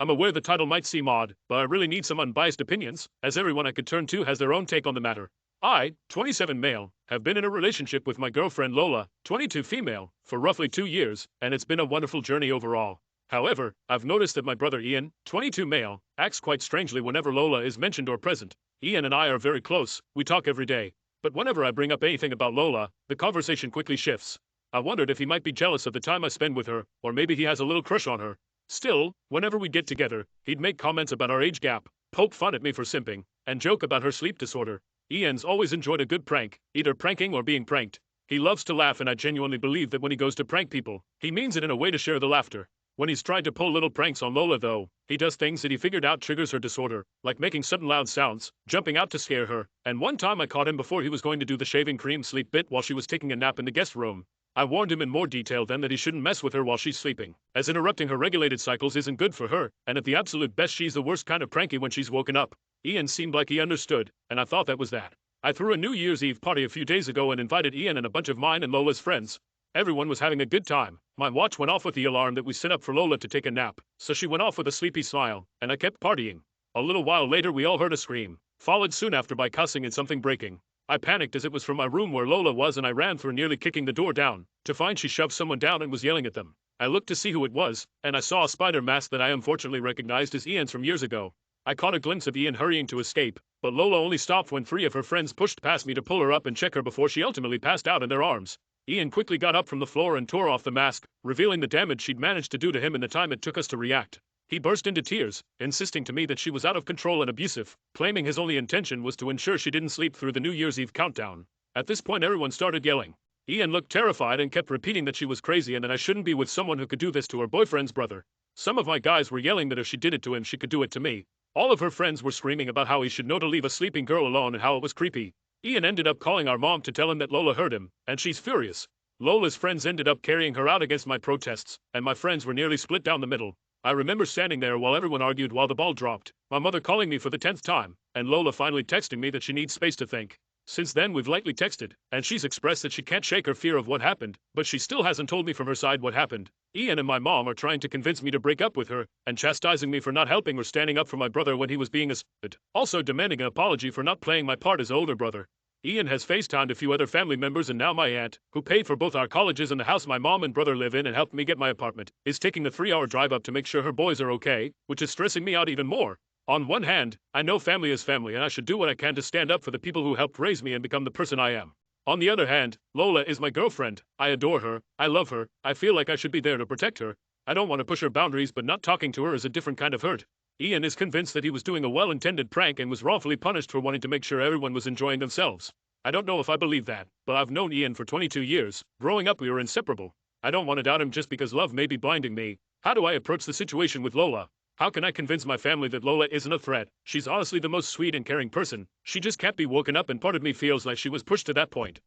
I'm aware the title might seem odd, but I really need some unbiased opinions, as everyone I could turn to has their own take on the matter. I, 27 male, have been in a relationship with my girlfriend Lola, 22 female, for roughly 2 years, and it's been a wonderful journey overall. However, I've noticed that my brother Ian, 22 male, acts quite strangely whenever Lola is mentioned or present. Ian and I are very close, we talk every day. But whenever I bring up anything about Lola, the conversation quickly shifts. I wondered if he might be jealous of the time I spend with her, or maybe he has a little crush on her. Still, whenever we'd get together, he'd make comments about our age gap, poke fun at me for simping, and joke about her sleep disorder. Ian's always enjoyed a good prank, either pranking or being pranked. He loves to laugh, and I genuinely believe that when he goes to prank people, he means it in a way to share the laughter. When he's tried to pull little pranks on Lola though, he does things that he figured out triggers her disorder, like making sudden loud sounds, jumping out to scare her, and one time I caught him before he was going to do the shaving cream sleep bit while she was taking a nap in the guest room. I warned him in more detail then that he shouldn't mess with her while she's sleeping, as interrupting her regulated cycles isn't good for her, and at the absolute best she's the worst kind of cranky when she's woken up. Ian seemed like he understood, and I thought that was that. I threw a New Year's Eve party a few days ago and invited Ian and a bunch of mine and Lola's friends. Everyone was having a good time. My watch went off with the alarm that we set up for Lola to take a nap, so she went off with a sleepy smile, and I kept partying. A little while later we all heard a scream, followed soon after by cussing and something breaking. I panicked as it was from my room where Lola was, and I ran through nearly kicking the door down, to find she shoved someone down and was yelling at them. I looked to see who it was, and I saw a spider mask that I unfortunately recognized as Ian's from years ago. I caught a glimpse of Ian hurrying to escape, but Lola only stopped when 3 of her friends pushed past me to pull her up and check her before she ultimately passed out in their arms. Ian quickly got up from the floor and tore off the mask, revealing the damage she'd managed to do to him in the time it took us to react. He burst into tears, insisting to me that she was out of control and abusive, claiming his only intention was to ensure she didn't sleep through the New Year's Eve countdown. At this point everyone started yelling. Ian looked terrified and kept repeating that she was crazy and that I shouldn't be with someone who could do this to her boyfriend's brother. Some of my guys were yelling that if she did it to him she could do it to me. All of her friends were screaming about how he should know to leave a sleeping girl alone and how it was creepy. Ian ended up calling our mom to tell him that Lola heard him, and she's furious. Lola's friends ended up carrying her out against my protests, and my friends were nearly split down the middle. I remember standing there while everyone argued while the ball dropped, my mother calling me for the 10th time, and Lola finally texting me that she needs space to think. Since then we've lightly texted, and she's expressed that she can't shake her fear of what happened, but she still hasn't told me from her side what happened. Ian and my mom are trying to convince me to break up with her, and chastising me for not helping or standing up for my brother when he was being a stupid, also demanding an apology for not playing my part as older brother. Ian has FaceTimed a few other family members, and now my aunt, who paid for both our colleges and the house my mom and brother live in and helped me get my apartment, is taking the 3-hour drive up to make sure her boys are okay, which is stressing me out even more. On one hand, I know family is family and I should do what I can to stand up for the people who helped raise me and become the person I am. On the other hand, Lola is my girlfriend. I adore her, I love her, I feel like I should be there to protect her. I don't want to push her boundaries, but not talking to her is a different kind of hurt. Ian is convinced that he was doing a well-intended prank and was wrongfully punished for wanting to make sure everyone was enjoying themselves. I don't know if I believe that, but I've known Ian for 22 years. Growing up we were inseparable. I don't want to doubt him just because love may be blinding me. How do I approach the situation with Lola? How can I convince my family that Lola isn't a threat? She's honestly the most sweet and caring person. She just can't be woken up, and part of me feels like she was pushed to that point.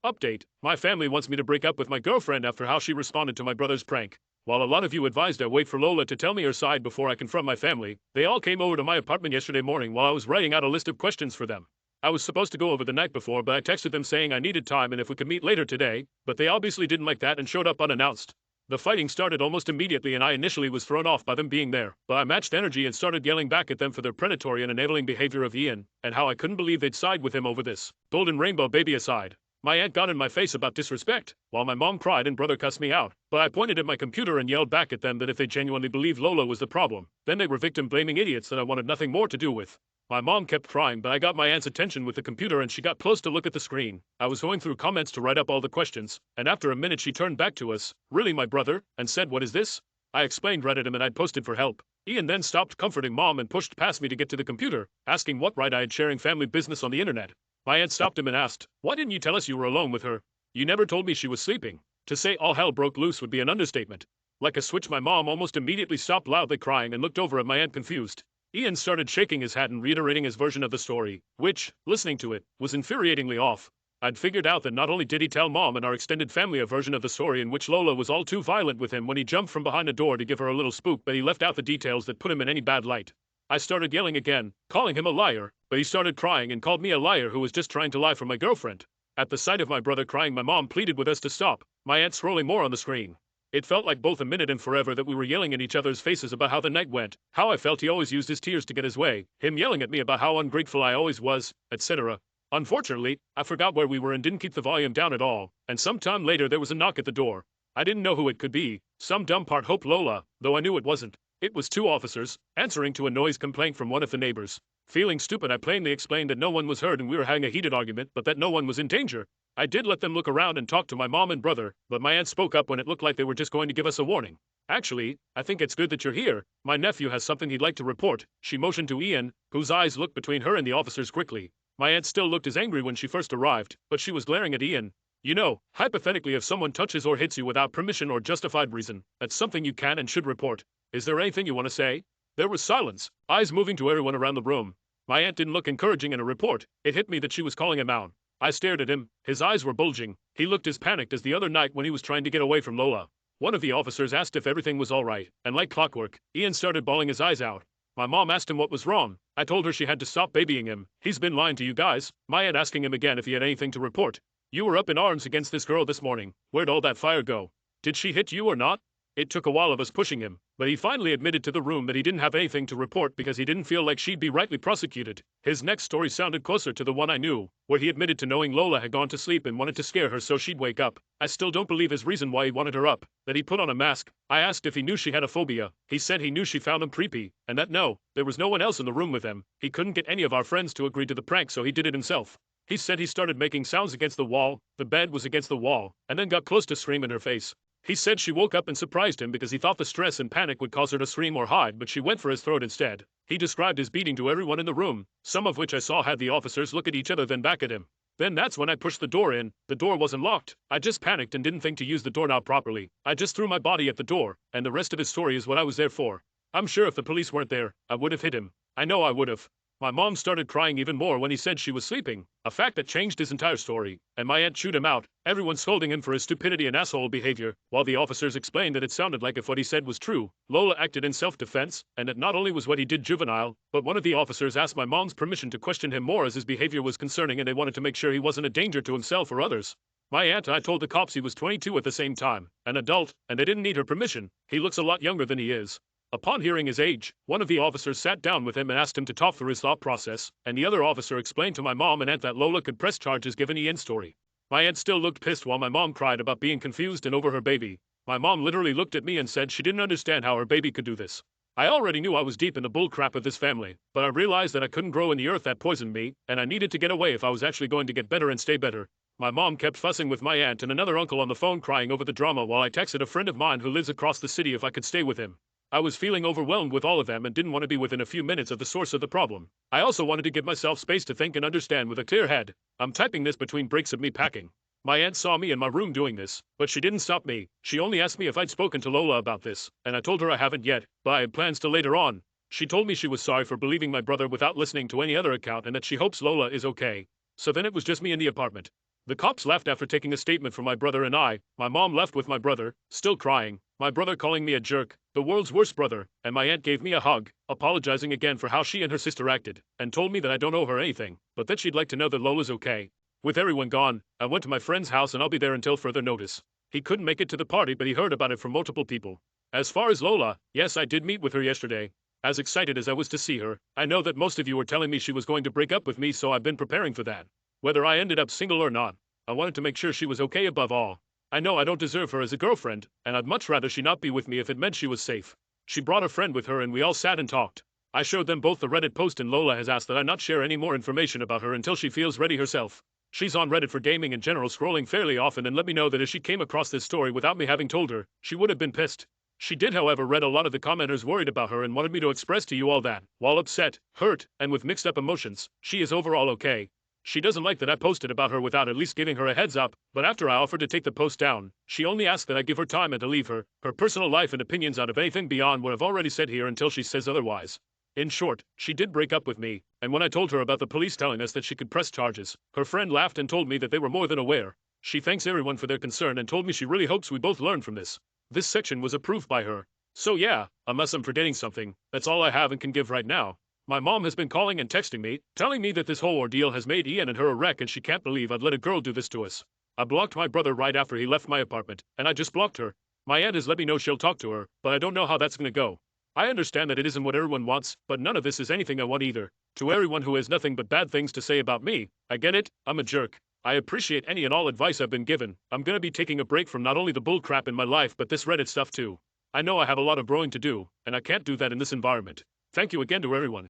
Update: my family wants me to break up with my girlfriend after how she responded to my brother's prank. While a lot of you advised I wait for Lola to tell me her side before I confront my family, they all came over to my apartment yesterday morning while I was writing out a list of questions for them. I was supposed to go over the night before, but I texted them saying I needed time and if we could meet later today, but they obviously didn't like that and showed up unannounced. The fighting started almost immediately and I initially was thrown off by them being there, but I matched energy and started yelling back at them for their predatory and enabling behavior of Ian, and how I couldn't believe they'd side with him over this. Golden rainbow baby aside, my aunt got in my face about disrespect, while my mom cried and brother cussed me out, but I pointed at my computer and yelled back at them that if they genuinely believed Lola was the problem, then they were victim-blaming idiots that I wanted nothing more to do with. My mom kept crying, but I got my aunt's attention with the computer and she got close to look at the screen. I was going through comments to write up all the questions, and after a minute she turned back to us, "Really, my brother?" and said, "What is this?" I explained right at him and I'd posted for help. Ian then stopped comforting mom and pushed past me to get to the computer, asking what right I had sharing family business on the internet. My aunt stopped him and asked, "Why didn't you tell us you were alone with her? You never told me she was sleeping." To say all hell broke loose would be an understatement. Like a switch, my mom almost immediately stopped loudly crying and looked over at my aunt confused. Ian started shaking his head and reiterating his version of the story, which, listening to it, was infuriatingly off. I'd figured out that not only did he tell mom and our extended family a version of the story in which Lola was all too violent with him when he jumped from behind a door to give her a little spook, but he left out the details that put him in any bad light. I started yelling again, calling him a liar, but he started crying and called me a liar who was just trying to lie for my girlfriend. At the sight of my brother crying, my mom pleaded with us to stop, my aunt scrolling more on the screen. It felt like both a minute and forever that we were yelling in each other's faces about how the night went, how I felt he always used his tears to get his way, him yelling at me about how ungrateful I always was, etc. Unfortunately, I forgot where we were and didn't keep the volume down at all, and sometime later there was a knock at the door. I didn't know who it could be. Some dumb part hoped Lola, though I knew it wasn't. It was two officers, answering to a noise complaint from one of the neighbors. Feeling stupid, I plainly explained that no one was hurt and we were having a heated argument, but that no one was in danger. I did let them look around and talk to my mom and brother, but my aunt spoke up when it looked like they were just going to give us a warning. Actually, I think it's good that you're here. My nephew has something he'd like to report. She motioned to Ian, whose eyes looked between her and the officers quickly. My aunt still looked as angry when she first arrived, but she was glaring at Ian. You know, hypothetically, if someone touches or hits you without permission or justified reason, that's something you can and should report. Is there anything you want to say? There was silence, eyes moving to everyone around the room. My aunt didn't look encouraging in a report. It hit me that she was calling him out. I stared at him. His eyes were bulging. He looked as panicked as the other night when he was trying to get away from Lola. One of the officers asked if everything was all right, and like clockwork, Ian started bawling his eyes out. My mom asked him what was wrong. I told her she had to stop babying him. He's been lying to you guys. My aunt asking him again if he had anything to report. You were up in arms against this girl this morning. Where'd all that fire go? Did she hit you or not? It took a while of us pushing him, but he finally admitted to the room that he didn't have anything to report because he didn't feel like she'd be rightly prosecuted. His next story sounded closer to the one I knew, where he admitted to knowing Lola had gone to sleep and wanted to scare her so she'd wake up. I still don't believe his reason why he wanted her up, that he put on a mask. I asked if he knew she had a phobia. He said he knew she found him creepy, and that no, there was no one else in the room with them. He couldn't get any of our friends to agree to the prank, so he did it himself. He said he started making sounds against the wall, the bed was against the wall, and then got close to scream in her face. He said she woke up and surprised him because he thought the stress and panic would cause her to scream or hide, but she went for his throat instead. He described his beating to everyone in the room, some of which I saw had the officers look at each other then back at him. Then that's when I pushed the door in. The door wasn't locked. I just panicked and didn't think to use the doorknob properly. I just threw my body at the door, and the rest of his story is what I was there for. I'm sure if the police weren't there, I would have hit him. I know I would have. My mom started crying even more when he said she was sleeping, a fact that changed his entire story, and my aunt chewed him out, everyone scolding him for his stupidity and asshole behavior, while the officers explained that it sounded like if what he said was true, Lola acted in self-defense, and that not only was what he did juvenile, but one of the officers asked my mom's permission to question him more as his behavior was concerning and they wanted to make sure he wasn't a danger to himself or others. My aunt and I told the cops he was 22 at the same time, an adult, and they didn't need her permission. He looks a lot younger than he is. Upon hearing his age, one of the officers sat down with him and asked him to talk through his thought process, and the other officer explained to my mom and aunt that Lola could press charges given Ian's story. My aunt still looked pissed while my mom cried about being confused and over her baby. My mom literally looked at me and said she didn't understand how her baby could do this. I already knew I was deep in the bullcrap of this family, but I realized that I couldn't grow in the earth that poisoned me, and I needed to get away if I was actually going to get better and stay better. My mom kept fussing with my aunt and another uncle on the phone crying over the drama while I texted a friend of mine who lives across the city if I could stay with him. I was feeling overwhelmed with all of them and didn't want to be within a few minutes of the source of the problem. I also wanted to give myself space to think and understand with a clear head. I'm typing this between breaks of me packing. My aunt saw me in my room doing this, but she didn't stop me. She only asked me if I'd spoken to Lola about this, and I told her I haven't yet, but I had plans to later on. She told me she was sorry for believing my brother without listening to any other account and that she hopes Lola is okay. So then it was just me in the apartment. The cops left after taking a statement from my brother and I. My mom left with my brother, still crying, my brother calling me a jerk, the world's worst brother, and my aunt gave me a hug, apologizing again for how she and her sister acted, and told me that I don't owe her anything, but that she'd like to know that Lola's okay. With everyone gone, I went to my friend's house and I'll be there until further notice. He couldn't make it to the party but he heard about it from multiple people. As far as Lola, yes, I did meet with her yesterday. As excited as I was to see her, I know that most of you were telling me she was going to break up with me, so I've been preparing for that. Whether I ended up single or not, I wanted to make sure she was okay above all. I know I don't deserve her as a girlfriend, and I'd much rather she not be with me if it meant she was safe. She brought a friend with her and we all sat and talked. I showed them both the Reddit post and Lola has asked that I not share any more information about her until she feels ready herself. She's on Reddit for gaming in general, scrolling fairly often, and let me know that if she came across this story without me having told her, she would have been pissed. She did, however, read a lot of the commenters worried about her and wanted me to express to you all that, while upset, hurt, and with mixed up emotions, she is overall okay. She doesn't like that I posted about her without at least giving her a heads up, but after I offered to take the post down, she only asked that I give her time and to leave her personal life and opinions out of anything beyond what I've already said here until she says otherwise. In short, she did break up with me, and when I told her about the police telling us that she could press charges, her friend laughed and told me that they were more than aware. She thanks everyone for their concern and told me she really hopes we both learn from this. This section was approved by her. So yeah, unless I'm forgetting something, that's all I have and can give right now. My mom has been calling and texting me, telling me that this whole ordeal has made Ian and her a wreck and she can't believe I'd let a girl do this to us. I blocked my brother right after he left my apartment, and I just blocked her. My aunt has let me know she'll talk to her, but I don't know how that's gonna go. I understand that it isn't what everyone wants, but none of this is anything I want either. To everyone who has nothing but bad things to say about me, I get it, I'm a jerk. I appreciate any and all advice I've been given. I'm gonna be taking a break from not only the bull crap in my life but this Reddit stuff too. I know I have a lot of growing to do, and I can't do that in this environment. Thank you again to everyone.